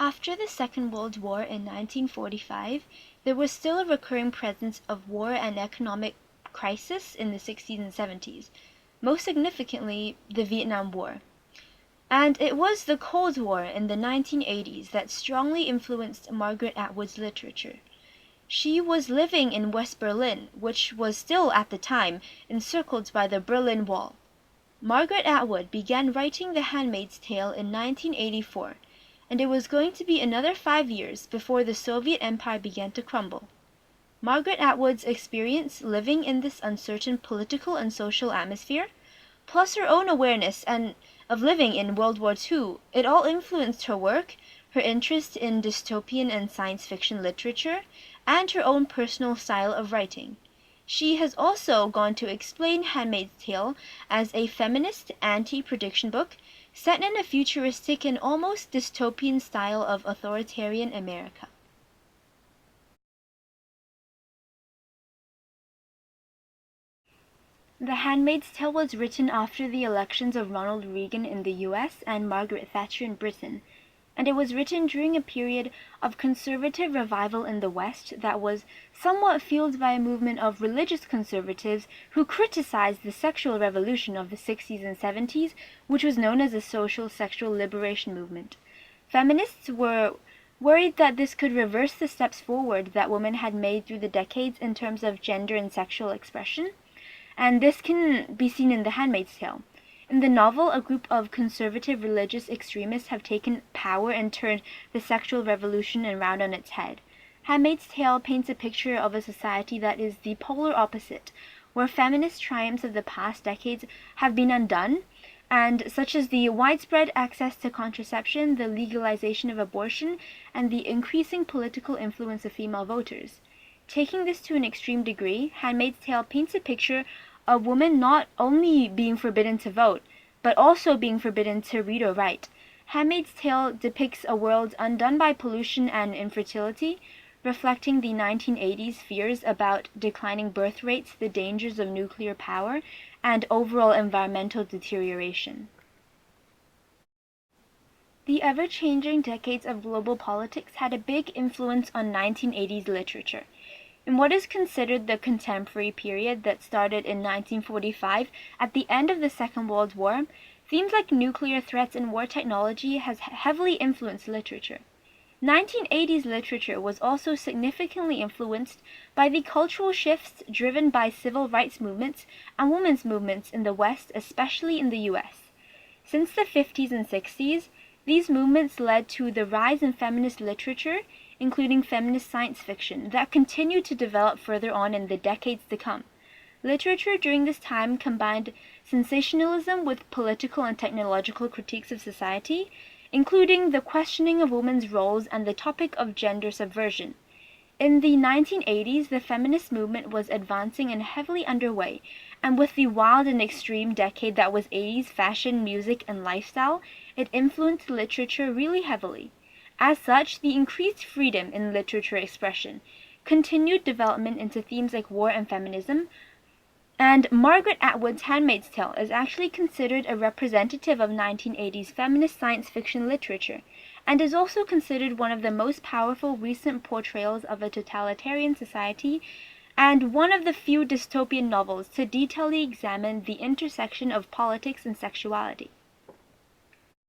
After the Second World War in 1945, there was still a recurring presence of war and economic crisis in the 60s and 70s, most significantly the Vietnam War. And it was the Cold War in the 1980s that strongly influenced Margaret Atwood's literature. She was living in West Berlin, which was still at the time encircled by the Berlin Wall. Margaret Atwood began writing The Handmaid's Tale in 1984, and it was going to be another 5 years before the Soviet Empire began to crumble. Margaret Atwood's experience living in this uncertain political and social atmosphere, plus her own awareness of living in World War II, it all influenced her work, her interest in dystopian and science fiction literature, and her own personal style of writing. She has also gone to explain Handmaid's Tale as a feminist anti-prediction book set in a futuristic and almost dystopian style of authoritarian America. The Handmaid's Tale was written after the elections of Ronald Reagan in the US and Margaret Thatcher in Britain, and it was written during a period of conservative revival in the West that was somewhat fueled by a movement of religious conservatives who criticized the sexual revolution of the 60s and 70s, which was known as the social sexual liberation movement. Feminists were worried that this could reverse the steps forward that women had made through the decades in terms of gender and sexual expression, and this can be seen in The Handmaid's Tale. In the novel, a group of conservative religious extremists have taken power and turned the sexual revolution around on its head. Handmaid's Tale paints a picture of a society that is the polar opposite, where feminist triumphs of the past decades have been undone, and such as the widespread access to contraception, the legalization of abortion, and the increasing political influence of female voters. Taking this to an extreme degree, Handmaid's Tale paints a picture of women not only being forbidden to vote, but also being forbidden to read or write. Handmaid's Tale depicts a world undone by pollution and infertility, reflecting the 1980s fears about declining birth rates, the dangers of nuclear power, and overall environmental deterioration. The ever-changing decades of global politics had a big influence on 1980s literature. In what is considered the contemporary period that started in 1945 at the end of the Second World War, themes like nuclear threats and war technology has heavily influenced literature. 1980s literature was also significantly influenced by the cultural shifts driven by civil rights movements and women's movements in the West, especially in the US. Since the 50s and 60s, these movements led to the rise in feminist literature, including feminist science fiction, that continued to develop further on in the decades to come. Literature during this time combined sensationalism with political and technological critiques of society, including the questioning of women's roles and the topic of gender subversion. In the 1980s, the feminist movement was advancing and heavily underway, and with the wild and extreme decade that was 80s fashion, music, and lifestyle, it influenced literature really heavily. As such, the increased freedom in literature expression, continued development into themes like war and feminism, and Margaret Atwood's Handmaid's Tale is actually considered a representative of 1980s feminist science fiction literature, and is also considered one of the most powerful recent portrayals of a totalitarian society, and one of the few dystopian novels to detailedly examine the intersection of politics and sexuality.